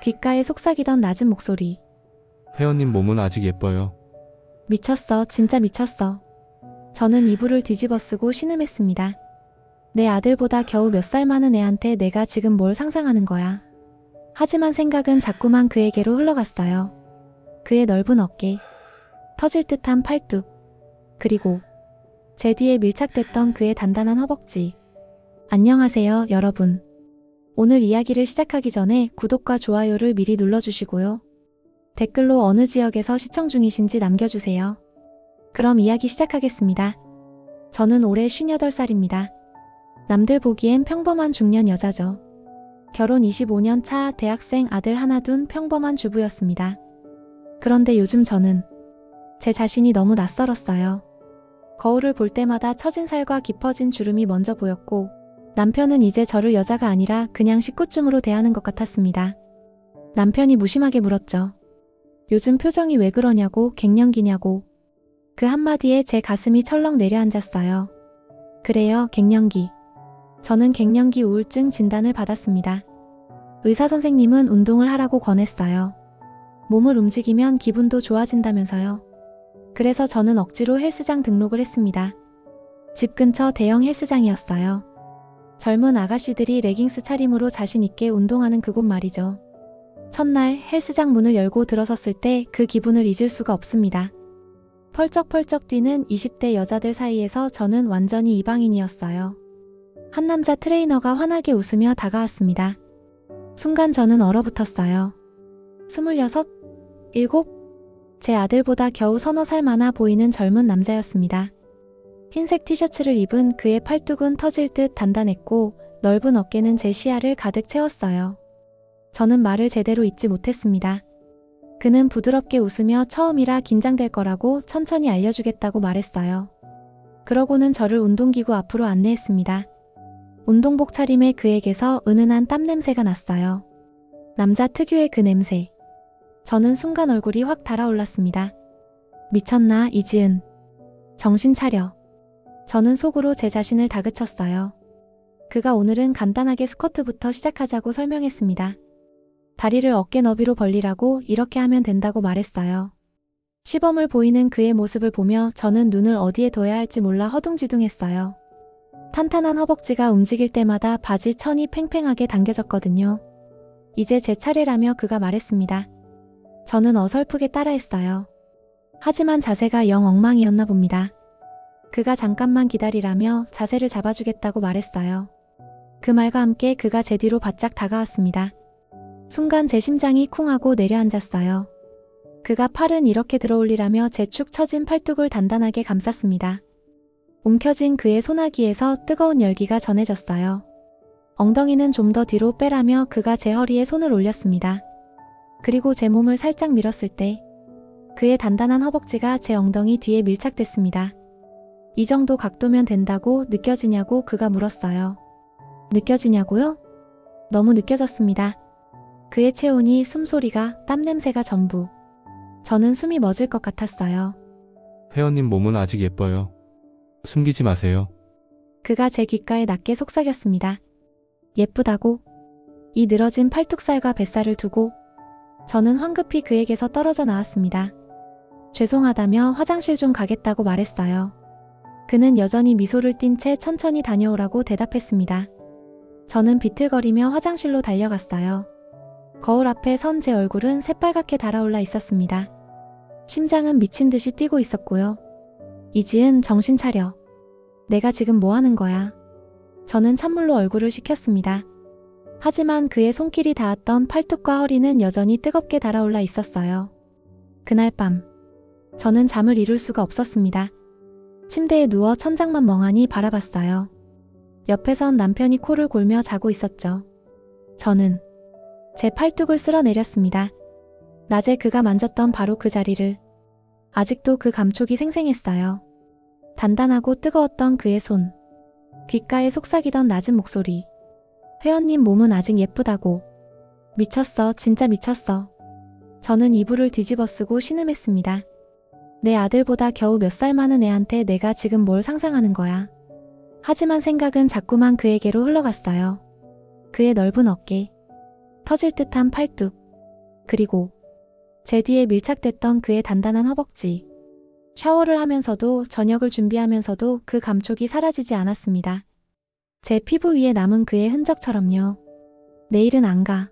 귓가에 속삭이던 낮은 목소리. 회원님 몸은 아직 예뻐요. 미쳤어, 진짜 미쳤어. 저는 이불을 뒤집어 쓰고 신음했습니다. 내 아들보다 겨우 몇 살 많은 애한테 내가 지금 뭘 상상하는 거야. 하지만 생각은 자꾸만 그에게로 흘러갔어요. 그의 넓은 어깨, 터질 듯한 팔뚝, 그리고 제 뒤에 밀착됐던 그의 단단한 허벅지. 안녕하세요, 여러분. 오늘 이야기를 시작하기 전에 구독과 좋아요를 미리 눌러주시고요. 댓글로 어느 지역에서 시청 중이신지 남겨주세요. 그럼 이야기 시작하겠습니다. 저는 올해 58살입니다. 남들 보기엔 평범한 중년 여자죠. 결혼 25년 차 대학생 아들 하나 둔 평범한 주부였습니다. 그런데 요즘 저는 제 자신이 너무 낯설었어요. 거울을 볼 때마다 처진 살과 깊어진 주름이 먼저 보였고, 남편은 이제 저를 여자가 아니라 그냥 식구쯤으로 대하는 것 같았습니다. 남편이 무심하게 물었죠. 요즘 표정이 왜 그러냐고, 갱년기냐고. 그 한마디에 제 가슴이 철렁 내려앉았어요. 그래요, 갱년기. 저는 갱년기 우울증 진단을 받았습니다. 의사 선생님은 운동을 하라고 권했어요. 몸을 움직이면 기분도 좋아진다면서요. 그래서 저는 억지로 헬스장 등록을 했습니다. 집 근처 대형 헬스장이었어요. 젊은 아가씨들이 레깅스 차림으로 자신있게 운동하는 그곳 말이죠. 첫날 헬스장 문을 열고 들어섰을 때 그 기분을 잊을 수가 없습니다. 펄쩍펄쩍 뛰는 20대 여자들 사이에서 저는 완전히 이방인이었어요. 한 남자 트레이너가 환하게 웃으며 다가왔습니다. 순간 저는 얼어붙었어요. 26, 7, 제 아들보다 겨우 서너 살 많아 보이는 젊은 남자였습니다. 흰색 티셔츠를 입은 그의 팔뚝은 터질 듯 단단했고 넓은 어깨는 제 시야를 가득 채웠어요. 저는 말을 제대로 잇지 못했습니다. 그는 부드럽게 웃으며 처음이라 긴장될 거라고 천천히 알려주겠다고 말했어요. 그러고는 저를 운동기구 앞으로 안내했습니다. 운동복 차림의 그에게서 은은한 땀 냄새가 났어요. 남자 특유의 그 냄새. 저는 순간 얼굴이 확 달아올랐습니다. 미쳤나, 이지은. 정신 차려. 저는 속으로 제 자신을 다그쳤어요. 그가 오늘은 간단하게 스쿼트부터 시작하자고 설명했습니다. 다리를 어깨 너비로 벌리라고 이렇게 하면 된다고 말했어요. 시범을 보이는 그의 모습을 보며 저는 눈을 어디에 둬야 할지 몰라 허둥지둥했어요. 탄탄한 허벅지가 움직일 때마다 바지 천이 팽팽하게 당겨졌거든요. 이제 제 차례라며 그가 말했습니다. 저는 어설프게 따라했어요. 하지만 자세가 영 엉망이었나 봅니다. 그가 잠깐만 기다리라며 자세를 잡아주겠다고 말했어요. 그 말과 함께 그가 제 뒤로 바짝 다가왔습니다. 순간 제 심장이 쿵하고 내려앉았어요. 그가 팔은 이렇게 들어올리라며 제 축 처진 팔뚝을 단단하게 감쌌습니다. 움켜쥔 그의 소나기에서 뜨거운 열기가 전해졌어요. 엉덩이는 좀 더 뒤로 빼라며 그가 제 허리에 손을 올렸습니다. 그리고 제 몸을 살짝 밀었을 때 그의 단단한 허벅지가 제 엉덩이 뒤에 밀착됐습니다. 이 정도 각도면 된다고 느껴지냐고 그가 물었어요. 느껴지냐고요? 너무 느껴졌습니다. 그의 체온이, 숨소리가, 땀 냄새가 전부. 저는 숨이 멎을 것 같았어요. 회원님 몸은 아직 예뻐요. 숨기지 마세요. 그가 제 귓가에 낮게 속삭였습니다. 예쁘다고? 이 늘어진 팔뚝살과 뱃살을 두고 저는 황급히 그에게서 떨어져 나왔습니다. 죄송하다며 화장실 좀 가겠다고 말했어요. 그는 여전히 미소를 띤 채 천천히 다녀오라고 대답했습니다. 저는 비틀거리며 화장실로 달려갔어요. 거울 앞에 선 제 얼굴은 새빨갛게 달아올라 있었습니다. 심장은 미친 듯이 뛰고 있었고요. 이지은, 정신 차려. 내가 지금 뭐 하는 거야? 저는 찬물로 얼굴을 식혔습니다. 하지만 그의 손길이 닿았던 팔뚝과 허리는 여전히 뜨겁게 달아올라 있었어요. 그날 밤, 저는 잠을 이룰 수가 없었습니다. 침대에 누워 천장만 멍하니 바라봤어요. 옆에선 남편이 코를 골며 자고 있었죠. 저는 제 팔뚝을 쓸어내렸습니다. 낮에 그가 만졌던 바로 그 자리를. 아직도 그 감촉이 생생했어요. 단단하고 뜨거웠던 그의 손. 귓가에 속삭이던 낮은 목소리. 회원님 몸은 아직 예쁘다고. 미쳤어, 진짜 미쳤어. 저는 이불을 뒤집어 쓰고 신음했습니다. 내 아들보다 겨우 몇 살 많은 애한테 내가 지금 뭘 상상하는 거야. 하지만 생각은 자꾸만 그에게로 흘러갔어요. 그의 넓은 어깨, 터질 듯한 팔뚝, 그리고 제 뒤에 밀착됐던 그의 단단한 허벅지. 샤워를 하면서도 저녁을 준비하면서도 그 감촉이 사라지지 않았습니다. 제 피부 위에 남은 그의 흔적처럼요. 내일은 안 가.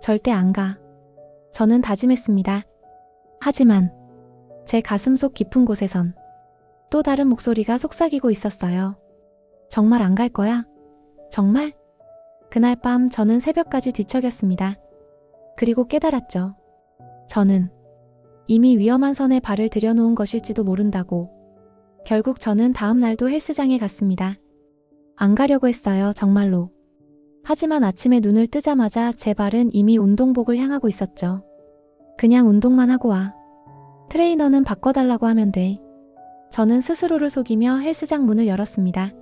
절대 안 가. 저는 다짐했습니다. 하지만 제 가슴속 깊은 곳에선 또 다른 목소리가 속삭이고 있었어요. 정말 안 갈 거야? 정말? 그날 밤 저는 새벽까지 뒤척였습니다. 그리고 깨달았죠. 저는 이미 위험한 선에 발을 들여놓은 것일지도 모른다고. 결국 저는 다음 날도 헬스장에 갔습니다. 안 가려고 했어요, 정말로. 하지만 아침에 눈을 뜨자마자 제 발은 이미 운동복을 향하고 있었죠. 그냥 운동만 하고 와. 트레이너는 바꿔달라고 하면 돼. 저는 스스로를 속이며 헬스장 문을 열었습니다.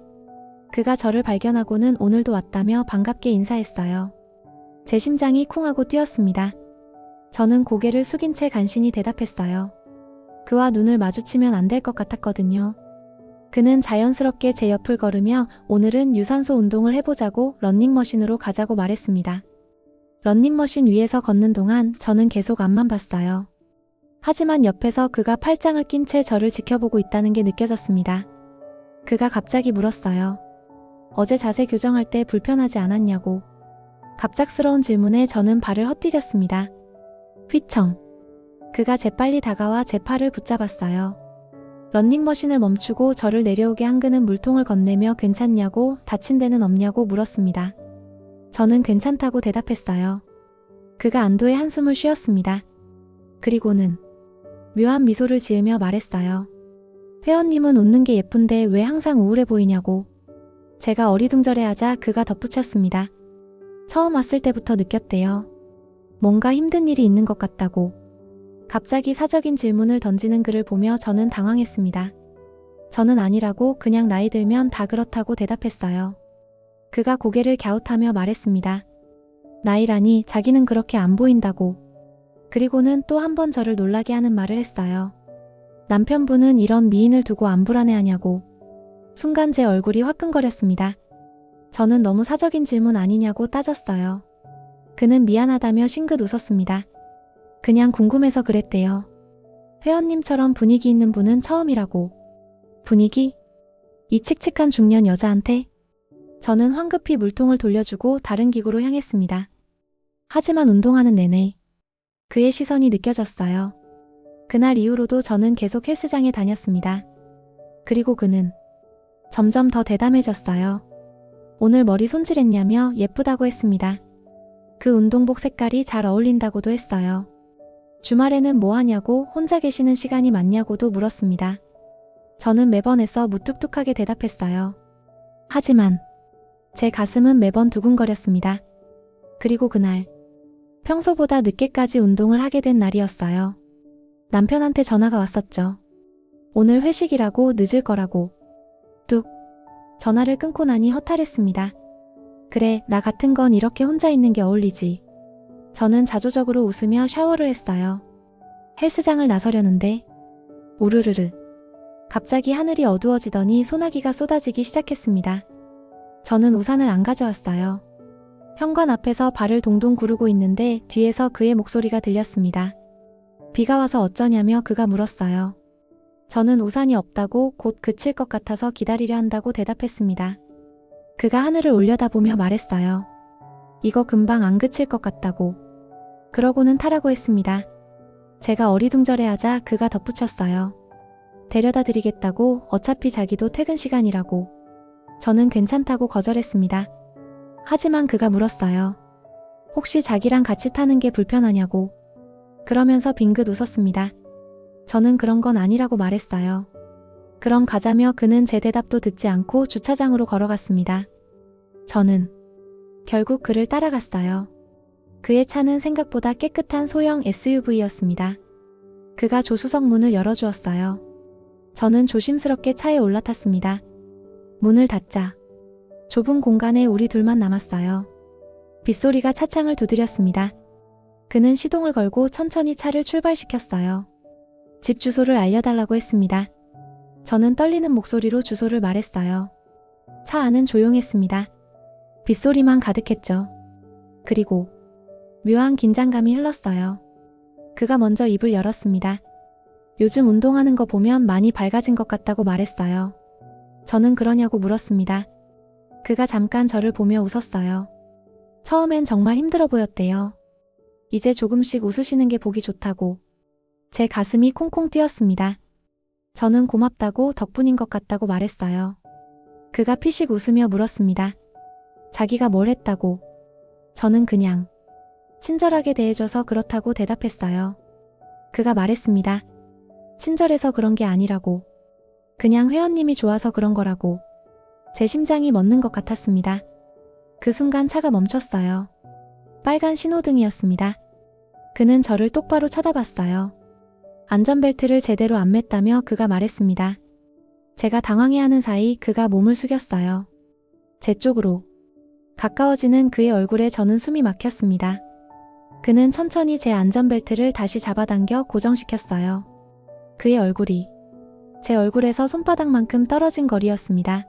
그가 저를 발견하고는 오늘도 왔다며 반갑게 인사했어요. 제 심장이 쿵 하고 뛰었습니다. 저는 고개를 숙인 채 간신히 대답했어요. 그와 눈을 마주치면 안 될 것 같았거든요. 그는 자연스럽게 제 옆을 걸으며 오늘은 유산소 운동을 해보자고 러닝머신으로 가자고 말했습니다. 러닝머신 위에서 걷는 동안 저는 계속 앞만 봤어요. 하지만 옆에서 그가 팔짱을 낀 채 저를 지켜보고 있다는 게 느껴졌습니다. 그가 갑자기 물었어요. 어제 자세 교정할 때 불편하지 않았냐고. 갑작스러운 질문에 저는 발을 헛디뎠습니다. 휘청. 그가 재빨리 다가와 제 팔을 붙잡았어요. 런닝머신을 멈추고 저를 내려오게 한 그는 물통을 건네며 괜찮냐고, 다친 데는 없냐고 물었습니다. 저는 괜찮다고 대답했어요. 그가 안도의 한숨을 쉬었습니다. 그리고는 묘한 미소를 지으며 말했어요. 회원님은 웃는 게 예쁜데 왜 항상 우울해 보이냐고. 제가 어리둥절해하자 그가 덧붙였습니다. 처음 왔을 때부터 느꼈대요. 뭔가 힘든 일이 있는 것 같다고. 갑자기 사적인 질문을 던지는 그를 보며 저는 당황했습니다. 저는 아니라고, 그냥 나이 들면 다 그렇다고 대답했어요. 그가 고개를 갸웃하며 말했습니다. 나이라니, 자기는 그렇게 안 보인다고. 그리고는 또 한 번 저를 놀라게 하는 말을 했어요. 남편분은 이런 미인을 두고 안 불안해하냐고. 순간 제 얼굴이 화끈거렸습니다. 저는 너무 사적인 질문 아니냐고 따졌어요. 그는 미안하다며 싱긋 웃었습니다. 그냥 궁금해서 그랬대요. 회원님처럼 분위기 있는 분은 처음이라고. 분위기? 이 칙칙한 중년 여자한테? 저는 황급히 물통을 돌려주고 다른 기구로 향했습니다. 하지만 운동하는 내내 그의 시선이 느껴졌어요. 그날 이후로도 저는 계속 헬스장에 다녔습니다. 그리고 그는 점점 더 대담해졌어요. 오늘 머리 손질했냐며 예쁘다고 했습니다. 그 운동복 색깔이 잘 어울린다고도 했어요. 주말에는 뭐 하냐고, 혼자 계시는 시간이 많냐고도 물었습니다. 저는 매번 애써 무뚝뚝하게 대답했어요. 하지만 제 가슴은 매번 두근거렸습니다. 그리고 그날 평소보다 늦게까지 운동을 하게 된 날이었어요. 남편한테 전화가 왔었죠. 오늘 회식이라고, 늦을 거라고. 뚝. 전화를 끊고 나니 허탈했습니다. 그래, 나 같은 건 이렇게 혼자 있는 게 어울리지. 저는 자조적으로 웃으며 샤워를 했어요. 헬스장을 나서려는데 우르르르. 갑자기 하늘이 어두워지더니 소나기가 쏟아지기 시작했습니다. 저는 우산을 안 가져왔어요. 현관 앞에서 발을 동동 구르고 있는데 뒤에서 그의 목소리가 들렸습니다. 비가 와서 어쩌냐며 그가 물었어요. 저는 우산이 없다고, 곧 그칠 것 같아서 기다리려 한다고 대답했습니다. 그가 하늘을 올려다보며 말했어요. 이거 금방 안 그칠 것 같다고. 그러고는 타라고 했습니다. 제가 어리둥절해하자 그가 덧붙였어요. 데려다 드리겠다고, 어차피 자기도 퇴근 시간이라고. 저는 괜찮다고 거절했습니다. 하지만 그가 물었어요. 혹시 자기랑 같이 타는 게 불편하냐고. 그러면서 빙긋 웃었습니다. 저는 그런 건 아니라고 말했어요. 그럼 가자며 그는 제 대답도 듣지 않고 주차장으로 걸어갔습니다. 저는 결국 그를 따라갔어요. 그의 차는 생각보다 깨끗한 소형 SUV였습니다. 그가 조수석 문을 열어주었어요. 저는 조심스럽게 차에 올라탔습니다. 문을 닫자 좁은 공간에 우리 둘만 남았어요. 빗소리가 차창을 두드렸습니다. 그는 시동을 걸고 천천히 차를 출발시켰어요. 집 주소를 알려달라고 했습니다. 저는 떨리는 목소리로 주소를 말했어요. 차 안은 조용했습니다. 빗소리만 가득했죠. 그리고 묘한 긴장감이 흘렀어요. 그가 먼저 입을 열었습니다. 요즘 운동하는 거 보면 많이 밝아진 것 같다고 말했어요. 저는 그러냐고 물었습니다. 그가 잠깐 저를 보며 웃었어요. 처음엔 정말 힘들어 보였대요. 이제 조금씩 웃으시는 게 보기 좋다고. 제 가슴이 콩콩 뛰었습니다. 저는 고맙다고 덕분인 것 같다고 말했어요. 그가 피식 웃으며 물었습니다. 자기가 뭘 했다고. 저는 그냥 친절하게 대해줘서 그렇다고 대답했어요. 그가 말했습니다. 친절해서 그런 게 아니라고. 그냥 회원님이 좋아서 그런 거라고. 제 심장이 멎는 것 같았습니다. 그 순간 차가 멈췄어요. 빨간 신호등이었습니다. 그는 저를 똑바로 쳐다봤어요. 안전벨트를 제대로 안 맸다며 그가 말했습니다. 제가 당황해하는 사이 그가 몸을 숙였어요. 제 쪽으로. 가까워지는 그의 얼굴에 저는 숨이 막혔습니다. 그는 천천히 제 안전벨트를 다시 잡아당겨 고정시켰어요. 그의 얼굴이 제 얼굴에서 손바닥만큼 떨어진 거리였습니다.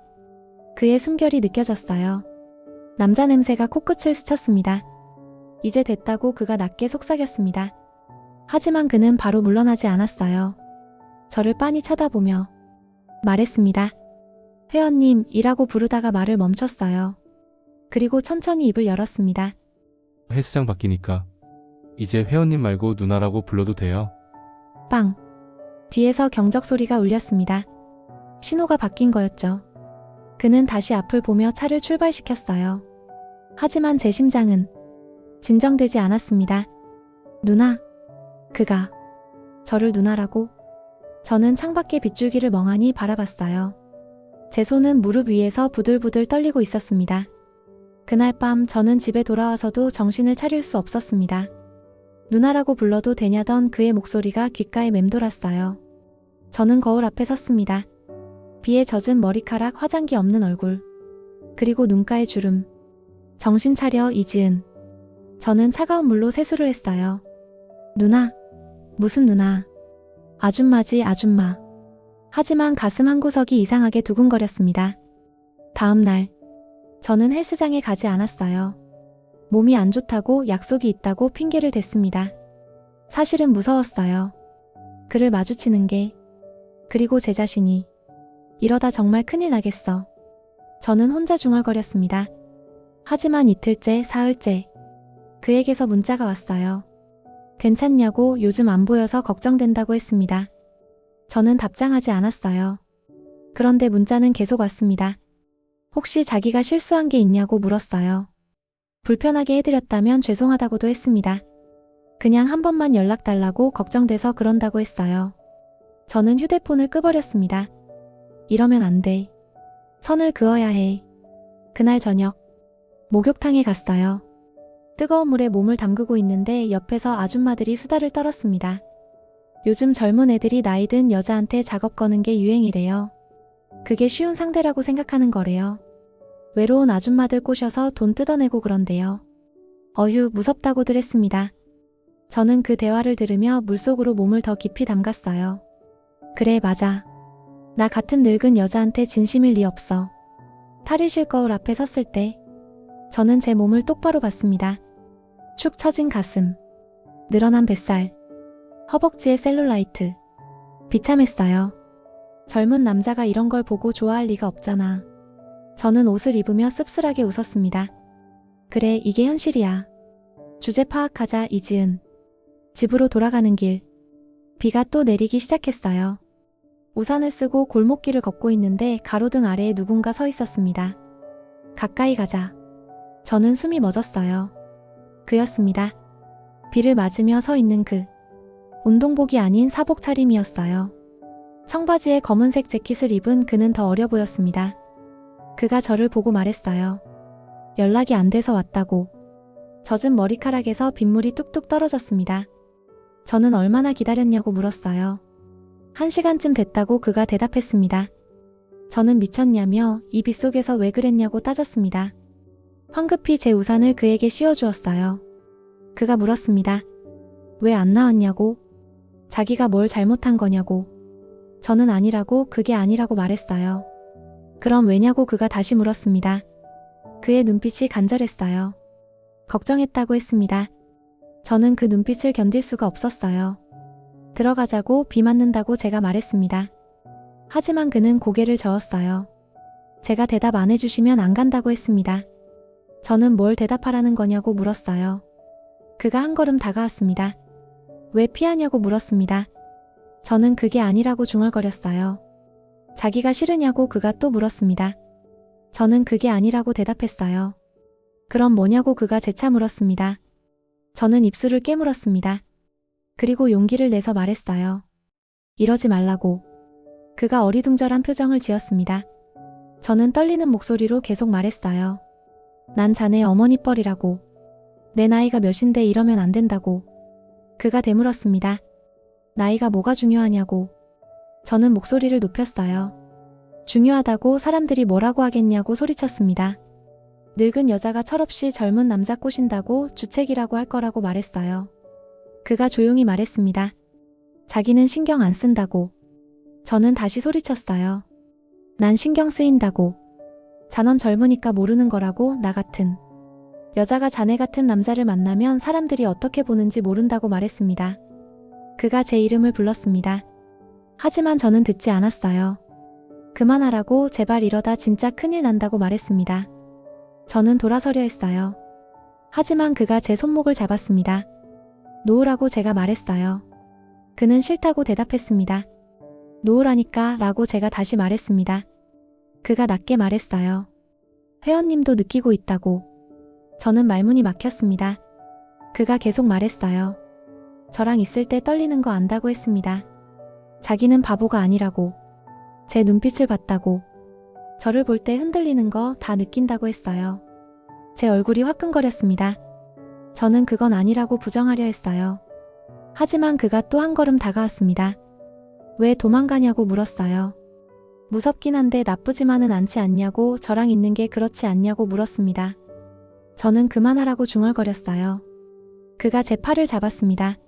그의 숨결이 느껴졌어요. 남자 냄새가 코끝을 스쳤습니다. 이제 됐다고 그가 낮게 속삭였습니다. 하지만 그는 바로 물러나지 않았어요. 저를 빤히 쳐다보며 말했습니다. 회원님 이라고 부르다가 말을 멈췄어요. 그리고 천천히 입을 열었습니다. 헬스장 바뀌니까 이제 회원님 말고 누나라고 불러도 돼요. 빵! 뒤에서 경적 소리가 울렸습니다. 신호가 바뀐 거였죠. 그는 다시 앞을 보며 차를 출발시켰어요. 하지만 제 심장은 진정되지 않았습니다. 누나. 그가 저를 누나라고? 저는 창밖의 빗줄기를 멍하니 바라봤어요. 제 손은 무릎 위에서 부들부들 떨리고 있었습니다. 그날 밤 저는 집에 돌아와서도 정신을 차릴 수 없었습니다. 누나라고 불러도 되냐던 그의 목소리가 귓가에 맴돌았어요. 저는 거울 앞에 섰습니다. 비에 젖은 머리카락, 화장기 없는 얼굴, 그리고 눈가의 주름. 정신 차려 이지은. 저는 차가운 물로 세수를 했어요. 누나. 무슨 누나. 아줌마지 아줌마. 하지만 가슴 한구석이 이상하게 두근거렸습니다. 다음 날 저는 헬스장에 가지 않았어요. 몸이 안 좋다고 약속이 있다고 핑계를 댔습니다. 사실은 무서웠어요. 그를 마주치는 게. 그리고 제 자신이. 이러다 정말 큰일 나겠어. 저는 혼자 중얼거렸습니다. 하지만 이틀째, 사흘째. 그에게서 문자가 왔어요. 괜찮냐고 요즘 안 보여서 걱정된다고 했습니다. 저는 답장하지 않았어요. 그런데 문자는 계속 왔습니다. 혹시 자기가 실수한 게 있냐고 물었어요. 불편하게 해드렸다면 죄송하다고도 했습니다. 그냥 한 번만 연락 달라고 걱정돼서 그런다고 했어요. 저는 휴대폰을 끄버렸습니다. 이러면 안 돼. 선을 그어야 해. 그날 저녁 목욕탕에 갔어요. 뜨거운 물에 몸을 담그고 있는데 옆에서 아줌마들이 수다를 떨었습니다. 요즘 젊은 애들이 나이 든 여자한테 작업 거는 게 유행이래요. 그게 쉬운 상대라고 생각하는 거래요. 외로운 아줌마들 꼬셔서 돈 뜯어내고 그런대요. 어휴, 무섭다고들 했습니다. 저는 그 대화를 들으며 물속으로 몸을 더 깊이 담갔어요. 그래, 맞아. 나 같은 늙은 여자한테 진심일 리 없어. 탈의실 거울 앞에 섰을 때 저는 제 몸을 똑바로 봤습니다. 축 처진 가슴, 늘어난 뱃살, 허벅지의 셀룰라이트. 비참했어요. 젊은 남자가 이런 걸 보고 좋아할 리가 없잖아. 저는 옷을 입으며 씁쓸하게 웃었습니다. 그래, 이게 현실이야. 주제 파악하자, 이지은. 집으로 돌아가는 길. 비가 또 내리기 시작했어요. 우산을 쓰고 골목길을 걷고 있는데 가로등 아래에 누군가 서 있었습니다. 가까이 가자. 저는 숨이 멎었어요. 그였습니다. 비를 맞으며 서 있는 그. 운동복이 아닌 사복 차림이었어요. 청바지에 검은색 재킷을 입은 그는 더 어려 보였습니다. 그가 저를 보고 말했어요. 연락이 안 돼서 왔다고. 젖은 머리카락에서 빗물이 뚝뚝 떨어졌습니다. 저는 얼마나 기다렸냐고 물었어요. 1시간쯤 됐다고 그가 대답했습니다. 저는 미쳤냐며 이 빗속에서 왜 그랬냐고 따졌습니다. 황급히 제 우산을 그에게 씌워주었어요. 그가 물었습니다. 왜 안 나왔냐고? 자기가 뭘 잘못한 거냐고. 저는 아니라고, 그게 아니라고 말했어요. 그럼 왜냐고 그가 다시 물었습니다. 그의 눈빛이 간절했어요. 걱정했다고 했습니다. 저는 그 눈빛을 견딜 수가 없었어요. 들어가자고 비 맞는다고 제가 말했습니다. 하지만 그는 고개를 저었어요. 제가 대답 안 해주시면 안 간다고 했습니다. 저는 뭘 대답하라는 거냐고 물었어요. 그가 한 걸음 다가왔습니다. 왜 피하냐고 물었습니다. 저는 그게 아니라고 중얼거렸어요. 자기가 싫으냐고 그가 또 물었습니다. 저는 그게 아니라고 대답했어요. 그럼 뭐냐고 그가 재차 물었습니다. 저는 입술을 깨물었습니다. 그리고 용기를 내서 말했어요. 이러지 말라고. 그가 어리둥절한 표정을 지었습니다. 저는 떨리는 목소리로 계속 말했어요. 난 자네 어머니 뻘이라고. 내 나이가 몇인데 이러면 안 된다고. 그가 되물었습니다. 나이가 뭐가 중요하냐고. 저는 목소리를 높였어요. 중요하다고 사람들이 뭐라고 하겠냐고 소리쳤습니다. 늙은 여자가 철없이 젊은 남자 꼬신다고 주책이라고 할 거라고 말했어요. 그가 조용히 말했습니다. 자기는 신경 안 쓴다고. 저는 다시 소리쳤어요. 난 신경 쓰인다고. 자넌 젊으니까 모르는 거라고. 나 같은 여자가 자네 같은 남자를 만나면 사람들이 어떻게 보는지 모른다고 말했습니다. 그가 제 이름을 불렀습니다. 하지만 저는 듣지 않았어요. 그만하라고. 제발 이러다 진짜 큰일 난다고 말했습니다. 저는 돌아서려 했어요. 하지만 그가 제 손목을 잡았습니다. 놓으라고 제가 말했어요. 그는 싫다고 대답했습니다. 놓으라니까 라고 제가 다시 말했습니다. 그가 낮게 말했어요. 회원님도 느끼고 있다고. 저는 말문이 막혔습니다. 그가 계속 말했어요. 저랑 있을 때 떨리는 거 안다고 했습니다. 자기는 바보가 아니라고. 제 눈빛을 봤다고. 저를 볼 때 흔들리는 거 다 느낀다고 했어요. 제 얼굴이 화끈거렸습니다. 저는 그건 아니라고 부정하려 했어요. 하지만 그가 또 한 걸음 다가왔습니다. 왜 도망가냐고 물었어요. 무섭긴 한데 나쁘지만은 않지 않냐고. 저랑 있는 게 그렇지 않냐고 물었습니다. 저는 그만하라고 중얼거렸어요. 그가 제 팔을 잡았습니다.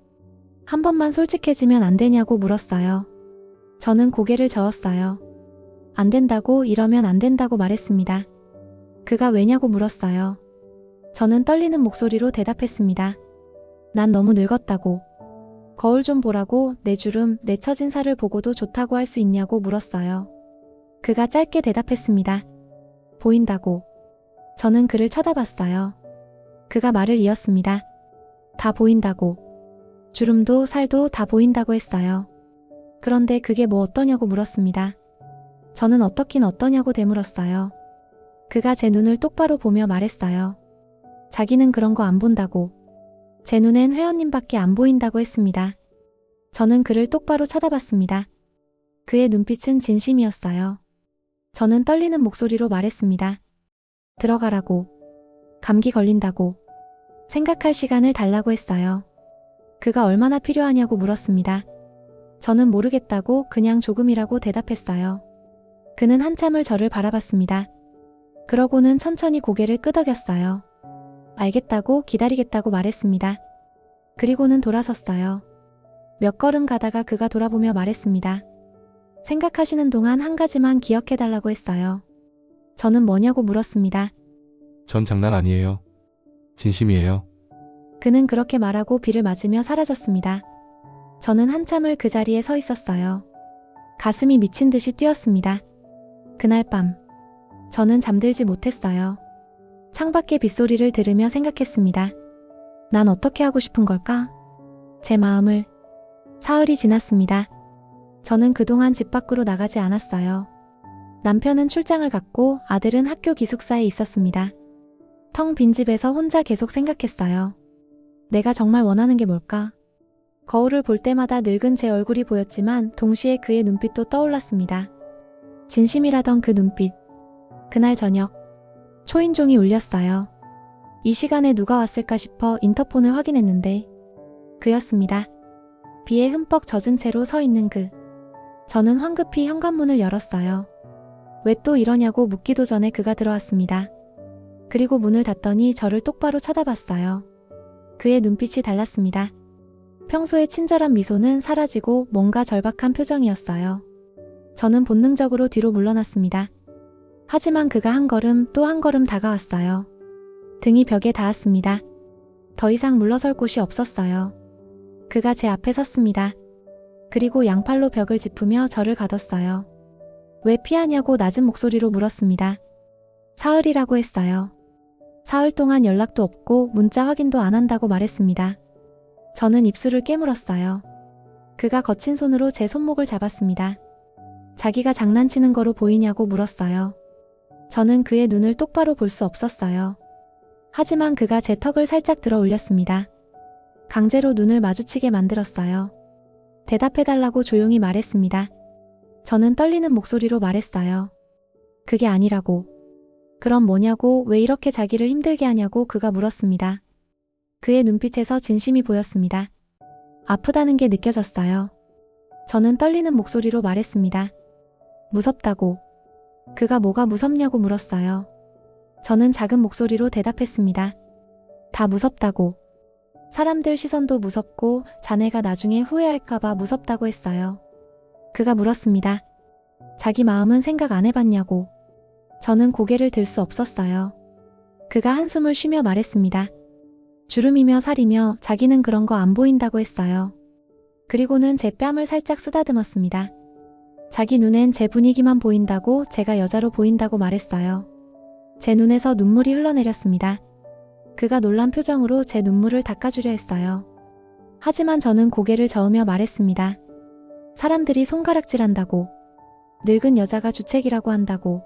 한 번만 솔직해지면 안 되냐고 물었어요. 저는 고개를 저었어요. 안 된다고. 이러면 안 된다고 말했습니다. 그가 왜냐고 물었어요. 저는 떨리는 목소리로 대답했습니다. 난 너무 늙었다고. 거울 좀 보라고. 내 주름, 내 처진 살을 보고도 좋다고 할 수 있냐고 물었어요. 그가 짧게 대답했습니다. 보인다고. 저는 그를 쳐다봤어요. 그가 말을 이었습니다. 다 보인다고. 주름도 살도 다 보인다고 했어요. 그런데 그게 뭐 어떠냐고 물었습니다. 저는 어떻긴 어떠냐고 되물었어요. 그가 제 눈을 똑바로 보며 말했어요. 자기는 그런 거 안 본다고. 제 눈엔 회원님밖에 안 보인다고 했습니다. 저는 그를 똑바로 쳐다봤습니다. 그의 눈빛은 진심이었어요. 저는 떨리는 목소리로 말했습니다. 들어가라고. 감기 걸린다고. 생각할 시간을 달라고 했어요. 그가 얼마나 필요하냐고 물었습니다. 저는 모르겠다고 그냥 조금이라고 대답했어요. 그는 한참을 저를 바라봤습니다. 그러고는 천천히 고개를 끄덕였어요. 알겠다고 기다리겠다고 말했습니다. 그리고는 돌아섰어요. 몇 걸음 가다가 그가 돌아보며 말했습니다. 생각하시는 동안 한 가지만 기억해달라고 했어요. 저는 뭐냐고 물었습니다. 전 장난 아니에요. 진심이에요. 그는 그렇게 말하고 비를 맞으며 사라졌습니다. 저는 한참을 그 자리에 서 있었어요. 가슴이 미친 듯이 뛰었습니다. 그날 밤 저는 잠들지 못했어요. 창밖의 빗소리를 들으며 생각했습니다. 난 어떻게 하고 싶은 걸까? 제 마음을. 사흘이 지났습니다. 저는 그동안 집 밖으로 나가지 않았어요. 남편은 출장을 갔고 아들은 학교 기숙사에 있었습니다. 텅 빈 집에서 혼자 계속 생각했어요. 내가 정말 원하는 게 뭘까? 거울을 볼 때마다 늙은 제 얼굴이 보였지만 동시에 그의 눈빛도 떠올랐습니다. 진심이라던 그 눈빛. 그날 저녁 초인종이 울렸어요. 이 시간에 누가 왔을까 싶어 인터폰을 확인했는데 그였습니다. 비에 흠뻑 젖은 채로 서 있는 그. 저는 황급히 현관문을 열었어요. 왜 또 이러냐고 묻기도 전에 그가 들어왔습니다. 그리고 문을 닫더니 저를 똑바로 쳐다봤어요. 그의 눈빛이 달랐습니다. 평소의 친절한 미소는 사라지고 뭔가 절박한 표정이었어요. 저는 본능적으로 뒤로 물러났습니다. 하지만 그가 한 걸음 또 한 걸음 다가왔어요. 등이 벽에 닿았습니다. 더 이상 물러설 곳이 없었어요. 그가 제 앞에 섰습니다. 그리고 양팔로 벽을 짚으며 저를 가뒀어요. 왜 피하냐고 낮은 목소리로 물었습니다. 사흘이라고 했어요. 사흘 동안 연락도 없고 문자 확인도 안 한다고 말했습니다. 저는 입술을 깨물었어요. 그가 거친 손으로 제 손목을 잡았습니다. 자기가 장난치는 거로 보이냐고 물었어요. 저는 그의 눈을 똑바로 볼 수 없었어요. 하지만 그가 제 턱을 살짝 들어 올렸습니다. 강제로 눈을 마주치게 만들었어요. 대답해달라고 조용히 말했습니다. 저는 떨리는 목소리로 말했어요. 그게 아니라고. 그럼 뭐냐고, 왜 이렇게 자기를 힘들게 하냐고 그가 물었습니다. 그의 눈빛에서 진심이 보였습니다. 아프다는 게 느껴졌어요. 저는 떨리는 목소리로 말했습니다. 무섭다고. 그가 뭐가 무섭냐고 물었어요. 저는 작은 목소리로 대답했습니다. 다 무섭다고. 사람들 시선도 무섭고 자네가 나중에 후회할까봐 무섭다고 했어요. 그가 물었습니다. 자기 마음은 생각 안 해봤냐고. 저는 고개를 들 수 없었어요. 그가 한숨을 쉬며 말했습니다. 주름이며 살이며 자기는 그런 거 안 보인다고 했어요. 그리고는 제 뺨을 살짝 쓰다듬었습니다. 자기 눈엔 제 분위기만 보인다고, 제가 여자로 보인다고 말했어요. 제 눈에서 눈물이 흘러내렸습니다. 그가 놀란 표정으로 제 눈물을 닦아주려 했어요. 하지만 저는 고개를 저으며 말했습니다. 사람들이 손가락질한다고. 늙은 여자가 주책이라고 한다고.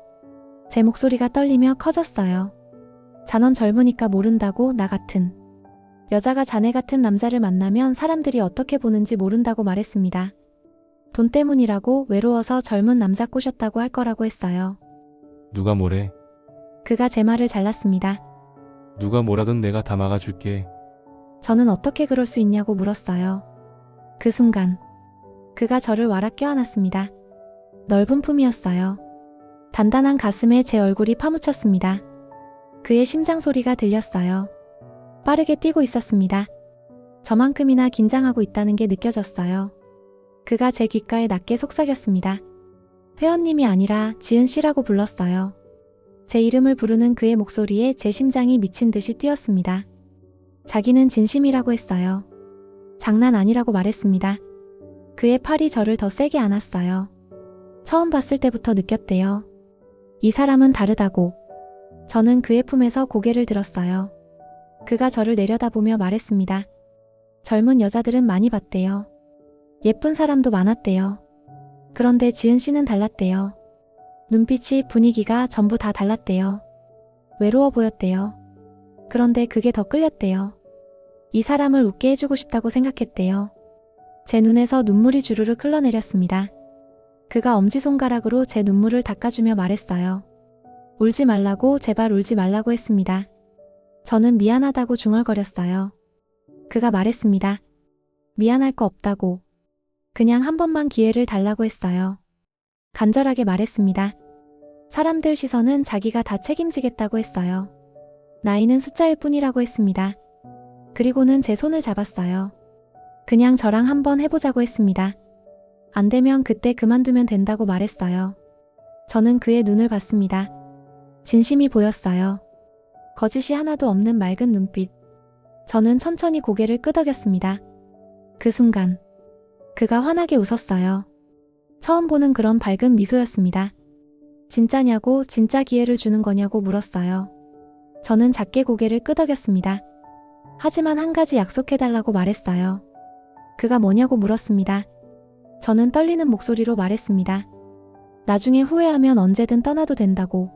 제 목소리가 떨리며 커졌어요. 자넌 젊으니까 모른다고. 나 같은 여자가 자네 같은 남자를 만나면 사람들이 어떻게 보는지 모른다고 말했습니다. 돈 때문이라고, 외로워서 젊은 남자 꼬셨다고 할 거라고 했어요. 누가 뭐래? 그가 제 말을 잘랐습니다. 누가 뭐라든 내가 다 막아줄게. 저는 어떻게 그럴 수 있냐고 물었어요. 그 순간 그가 저를 와락 껴안았습니다. 넓은 품이었어요. 단단한 가슴에 제 얼굴이 파묻혔습니다. 그의 심장 소리가 들렸어요. 빠르게 뛰고 있었습니다. 저만큼이나 긴장하고 있다는 게 느껴졌어요. 그가 제 귓가에 낮게 속삭였습니다. 회원님이 아니라 지은 씨라고 불렀어요. 제 이름을 부르는 그의 목소리에 제 심장이 미친 듯이 뛰었습니다. 자기는 진심이라고 했어요. 장난 아니라고 말했습니다. 그의 팔이 저를 더 세게 안았어요. 처음 봤을 때부터 느꼈대요. 이 사람은 다르다고. 저는 그의 품에서 고개를 들었어요. 그가 저를 내려다보며 말했습니다. 젊은 여자들은 많이 봤대요. 예쁜 사람도 많았대요. 그런데 지은 씨는 달랐대요. 눈빛이, 분위기가 전부 다 달랐대요. 외로워 보였대요. 그런데 그게 더 끌렸대요. 이 사람을 웃게 해주고 싶다고 생각했대요. 제 눈에서 눈물이 주르륵 흘러내렸습니다. 그가 엄지손가락으로 제 눈물을 닦아주며 말했어요. 울지 말라고, 제발 울지 말라고 했습니다. 저는 미안하다고 중얼거렸어요. 그가 말했습니다. 미안할 거 없다고. 그냥 한 번만 기회를 달라고 했어요. 간절하게 말했습니다. 사람들 시선은 자기가 다 책임지겠다고 했어요. 나이는 숫자일 뿐이라고 했습니다. 그리고는 제 손을 잡았어요. 그냥 저랑 한번 해보자고 했습니다. 안 되면 그때 그만두면 된다고 말했어요. 저는 그의 눈을 봤습니다. 진심이 보였어요. 거짓이 하나도 없는 맑은 눈빛. 저는 천천히 고개를 끄덕였습니다. 그 순간 그가 환하게 웃었어요. 처음 보는 그런 밝은 미소였습니다. 진짜냐고, 진짜 기회를 주는 거냐고 물었어요. 저는 작게 고개를 끄덕였습니다. 하지만 한 가지 약속해달라고 말했어요. 그가 뭐냐고 물었습니다. 저는 떨리는 목소리로 말했습니다. 나중에 후회하면 언제든 떠나도 된다고.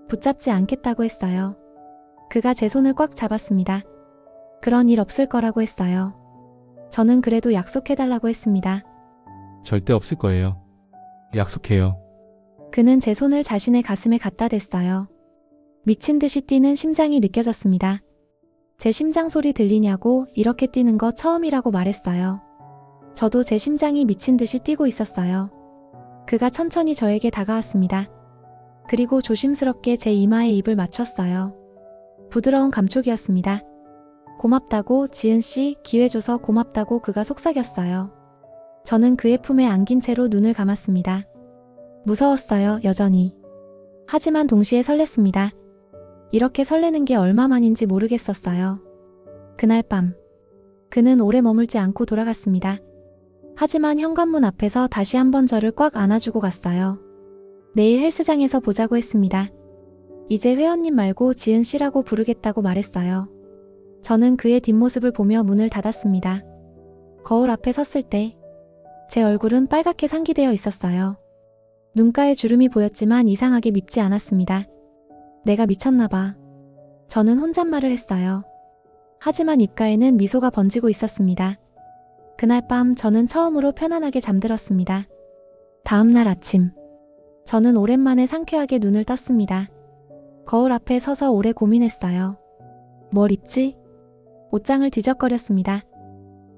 붙잡지 않겠다고 했어요. 그가 제 손을 꽉 잡았습니다. 그런 일 없을 거라고 했어요. 저는 그래도 약속해달라고 했습니다. 절대 없을 거예요. 약속해요. 그는 제 손을 자신의 가슴에 갖다 댔어요. 미친 듯이 뛰는 심장이 느껴졌습니다. 제 심장 소리 들리냐고, 이렇게 뛰는 거 처음이라고 말했어요. 저도 제 심장이 미친 듯이 뛰고 있었어요. 그가 천천히 저에게 다가왔습니다. 그리고 조심스럽게 제 이마에 입을 맞췄어요. 부드러운 감촉이었습니다. 고맙다고, 지은 씨, 기회 줘서 고맙다고 그가 속삭였어요. 저는 그의 품에 안긴 채로 눈을 감았습니다. 무서웠어요, 여전히. 하지만 동시에 설렜습니다. 이렇게 설레는 게 얼마만인지 모르겠었어요. 그날 밤, 그는 오래 머물지 않고 돌아갔습니다. 하지만 현관문 앞에서 다시 한번 저를 꽉 안아주고 갔어요. 내일 헬스장에서 보자고 했습니다. 이제 회원님 말고 지은 씨라고 부르겠다고 말했어요. 저는 그의 뒷모습을 보며 문을 닫았습니다. 거울 앞에 섰을 때 제 얼굴은 빨갛게 상기되어 있었어요. 눈가에 주름이 보였지만 이상하게 밉지 않았습니다. 내가 미쳤나 봐. 저는 혼잣말을 했어요. 하지만 입가에는 미소가 번지고 있었습니다. 그날 밤 저는 처음으로 편안하게 잠들었습니다. 다음 날 아침, 저는 오랜만에 상쾌하게 눈을 떴습니다. 거울 앞에 서서 오래 고민했어요. 뭘 입지? 옷장을 뒤적거렸습니다.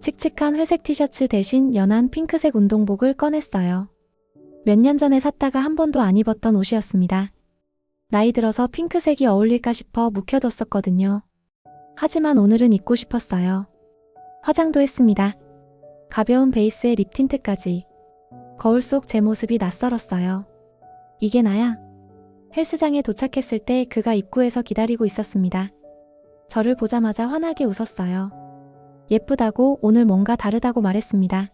칙칙한 회색 티셔츠 대신 연한 핑크색 운동복을 꺼냈어요. 몇 년 전에 샀다가 한 번도 안 입었던 옷이었습니다. 나이 들어서 핑크색이 어울릴까 싶어 묵혀뒀었거든요. 하지만 오늘은 입고 싶었어요. 화장도 했습니다. 가벼운 베이스에 립 틴트까지. 거울 속 제 모습이 낯설었어요. 이게 나야? 헬스장에 도착했을 때 그가 입구에서 기다리고 있었습니다. 저를 보자마자 환하게 웃었어요. 예쁘다고, 오늘 뭔가 다르다고 말했습니다.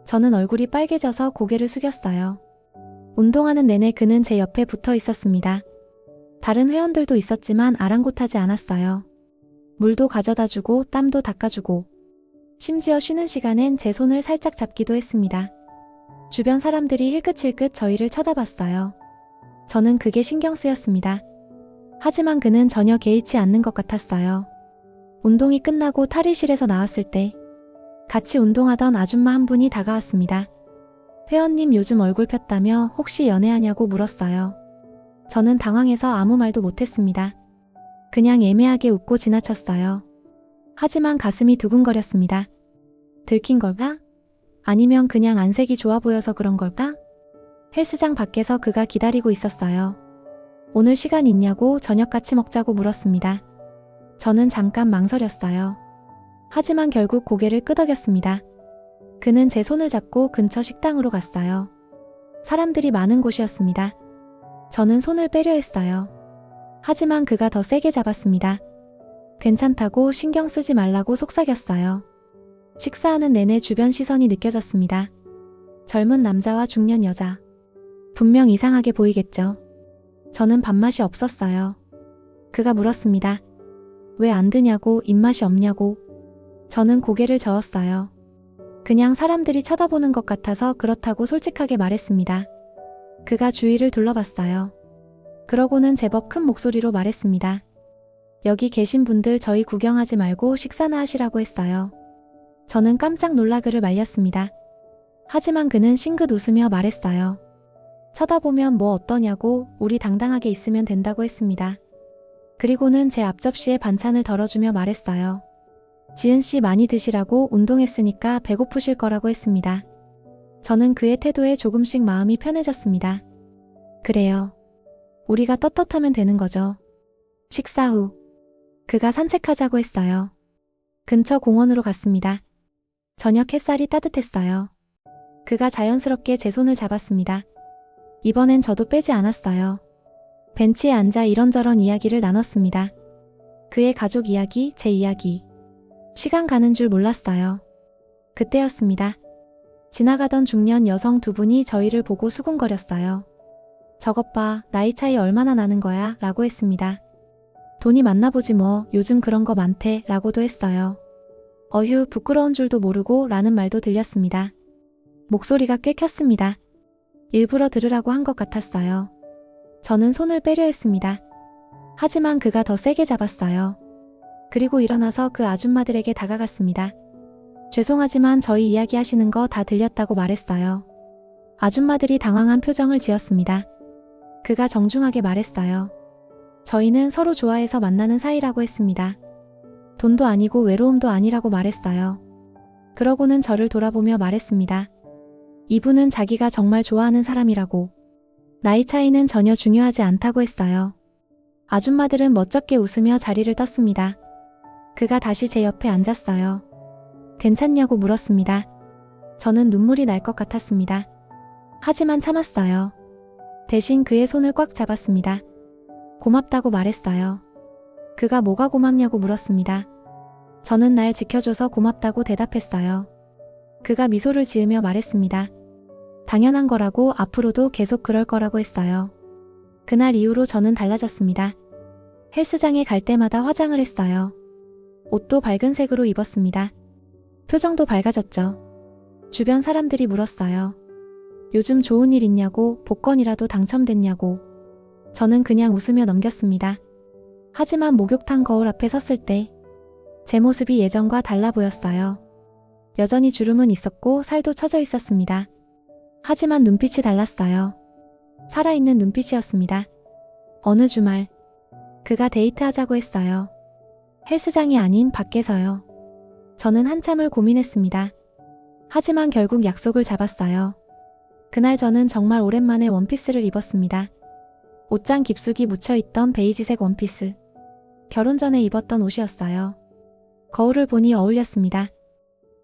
저는 얼굴이 빨개져서 고개를 숙였어요. 운동하는 내내 그는 제 옆에 붙어 있었습니다. 다른 회원들도 있었지만 아랑곳하지 않았어요. 물도 가져다주고 땀도 닦아주고 심지어 쉬는 시간엔 제 손을 살짝 잡기도 했습니다. 주변 사람들이 힐끗힐끗 저희를 쳐다봤어요. 저는 그게 신경 쓰였습니다. 하지만 그는 전혀 개의치 않는 것 같았어요. 운동이 끝나고 탈의실에서 나왔을 때 같이 운동하던 아줌마 한 분이 다가왔습니다. 회원님 요즘 얼굴 폈다며 혹시 연애하냐고 물었어요. 저는 당황해서 아무 말도 못했습니다. 그냥 애매하게 웃고 지나쳤어요. 하지만 가슴이 두근거렸습니다. 들킨 걸까? 아니면 그냥 안색이 좋아 보여서 그런 걸까? 헬스장 밖에서 그가 기다리고 있었어요. 오늘 시간 있냐고 저녁 같이 먹자고 물었습니다. 저는 잠깐 망설였어요. 하지만 결국 고개를 끄덕였습니다. 그는 제 손을 잡고 근처 식당으로 갔어요. 사람들이 많은 곳이었습니다. 저는 손을 빼려 했어요. 하지만 그가 더 세게 잡았습니다. 괜찮다고, 신경 쓰지 말라고 속삭였어요. 식사하는 내내 주변 시선이 느껴졌습니다. 젊은 남자와 중년 여자. 분명 이상하게 보이겠죠. 저는 밥맛이 없었어요. 그가 물었습니다. 왜 안 드냐고, 입맛이 없냐고. 저는 고개를 저었어요. 그냥 사람들이 쳐다보는 것 같아서 그렇다고 솔직하게 말했습니다. 그가 주위를 둘러봤어요. 그러고는 제법 큰 목소리로 말했습니다. 여기 계신 분들 저희 구경하지 말고 식사나 하시라고 했어요. 저는 깜짝 놀라 그를 말렸습니다. 하지만 그는 싱긋 웃으며 말했어요. 쳐다보면 뭐 어떠냐고, 우리 당당하게 있으면 된다고 했습니다. 그리고는 제 앞접시에 반찬을 덜어주며 말했어요. 지은 씨 많이 드시라고, 운동했으니까 배고프실 거라고 했습니다. 저는 그의 태도에 조금씩 마음이 편해졌습니다. 그래요. 우리가 떳떳하면 되는 거죠. 식사 후 그가 산책하자고 했어요. 근처 공원으로 갔습니다. 저녁 햇살이 따뜻했어요. 그가 자연스럽게 제 손을 잡았습니다. 이번엔 저도 빼지 않았어요. 벤치에 앉아 이런저런 이야기를 나눴습니다. 그의 가족 이야기, 제 이야기. 시간 가는 줄 몰랐어요. 그때였습니다. 지나가던 중년 여성 두 분이 저희를 보고 수군거렸어요. 저것 봐, 나이 차이 얼마나 나는 거야? 라고 했습니다. 돈이 많나 보지 뭐, 요즘 그런 거 많대 라고도 했어요. 어휴, 부끄러운 줄도 모르고 라는 말도 들렸습니다. 목소리가 꽤 컸습니다. 일부러 들으라고 한 것 같았어요. 저는 손을 빼려 했습니다. 하지만 그가 더 세게 잡았어요. 그리고 일어나서 그 아줌마들에게 다가갔습니다. 죄송하지만 저희 이야기하시는 거 다 들렸다고 말했어요. 아줌마들이 당황한 표정을 지었습니다. 그가 정중하게 말했어요. 저희는 서로 좋아해서 만나는 사이라고 했습니다. 돈도 아니고 외로움도 아니라고 말했어요. 그러고는 저를 돌아보며 말했습니다. 이분은 자기가 정말 좋아하는 사람이라고. 나이 차이는 전혀 중요하지 않다고 했어요. 아줌마들은 멋쩍게 웃으며 자리를 떴습니다. 그가 다시 제 옆에 앉았어요. 괜찮냐고 물었습니다. 저는 눈물이 날 것 같았습니다. 하지만 참았어요. 대신 그의 손을 꽉 잡았습니다. 고맙다고 말했어요. 그가 뭐가 고맙냐고 물었습니다. 저는 날 지켜줘서 고맙다고 대답했어요. 그가 미소를 지으며 말했습니다. 당연한 거라고 앞으로도 계속 그럴 거라고 했어요. 그날 이후로 저는 달라졌습니다. 헬스장에 갈 때마다 화장을 했어요. 옷도 밝은 색으로 입었습니다. 표정도 밝아졌죠. 주변 사람들이 물었어요. 요즘 좋은 일 있냐고, 복권이라도 당첨됐냐고. 저는 그냥 웃으며 넘겼습니다. 하지만 목욕탕 거울 앞에 섰을 때 제 모습이 예전과 달라 보였어요. 여전히 주름은 있었고 살도 처져 있었습니다. 하지만 눈빛이 달랐어요. 살아있는 눈빛이었습니다. 어느 주말 그가 데이트하자고 했어요. 헬스장이 아닌 밖에서요. 저는 한참을 고민했습니다. 하지만 결국 약속을 잡았어요. 그날 저는 정말 오랜만에 원피스를 입었습니다. 옷장 깊숙이 묻혀있던 베이지색 원피스. 결혼 전에 입었던 옷이었어요. 거울을 보니 어울렸습니다.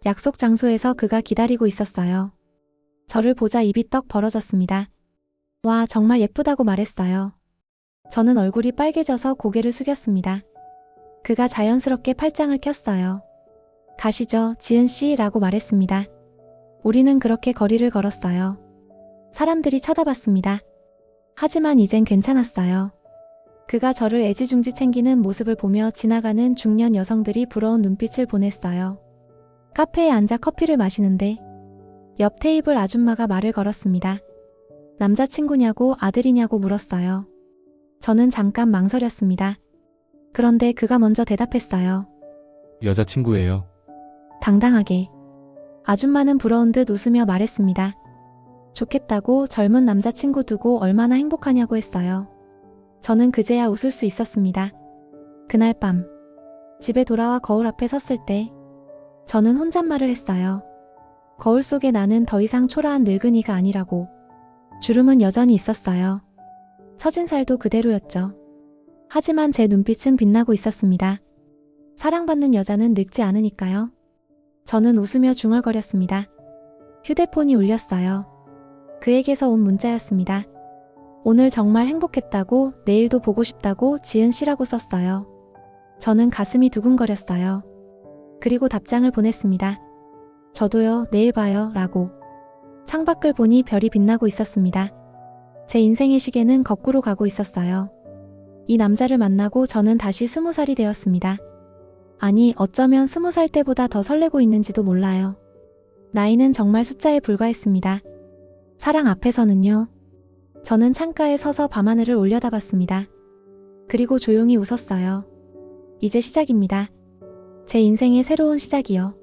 약속 장소에서 그가 기다리고 있었어요. 저를 보자 입이 떡 벌어졌습니다. 와, 정말 예쁘다고 말했어요. 저는 얼굴이 빨개져서 고개를 숙였습니다. 그가 자연스럽게 팔짱을 꼈어요. 가시죠, 지은 씨라고 말했습니다. 우리는 그렇게 거리를 걸었어요. 사람들이 쳐다봤습니다. 하지만 이젠 괜찮았어요. 그가 저를 애지중지 챙기는 모습을 보며 지나가는 중년 여성들이 부러운 눈빛을 보냈어요. 카페에 앉아 커피를 마시는데 옆 테이블 아줌마가 말을 걸었습니다. 남자친구냐고 아들이냐고 물었어요. 저는 잠깐 망설였습니다. 그런데 그가 먼저 대답했어요. 여자친구예요. 당당하게. 아줌마는 부러운 듯 웃으며 말했습니다. 좋겠다고, 젊은 남자친구 두고 얼마나 행복하냐고 했어요. 저는 그제야 웃을 수 있었습니다. 그날 밤 집에 돌아와 거울 앞에 섰을 때 저는 혼잣말을 했어요. 거울 속에 나는 더 이상 초라한 늙은이가 아니라고. 주름은 여전히 있었어요. 처진 살도 그대로였죠. 하지만 제 눈빛은 빛나고 있었습니다. 사랑받는 여자는 늙지 않으니까요. 저는 웃으며 중얼거렸습니다. 휴대폰이 울렸어요. 그에게서 온 문자였습니다. 오늘 정말 행복했다고, 내일도 보고 싶다고 지은 씨라고 썼어요. 저는 가슴이 두근거렸어요. 그리고 답장을 보냈습니다. 저도요, 내일 봐요 라고. 창밖을 보니 별이 빛나고 있었습니다. 제 인생의 시계는 거꾸로 가고 있었어요. 이 남자를 만나고 저는 다시 20살이 되었습니다. 아니, 어쩌면 20살 때보다 더 설레고 있는지도 몰라요. 나이는 정말 숫자에 불과했습니다. 사랑 앞에서는요. 저는 창가에 서서 밤하늘을 올려다봤습니다. 그리고 조용히 웃었어요. 이제 시작입니다. 제 인생의 새로운 시작이요.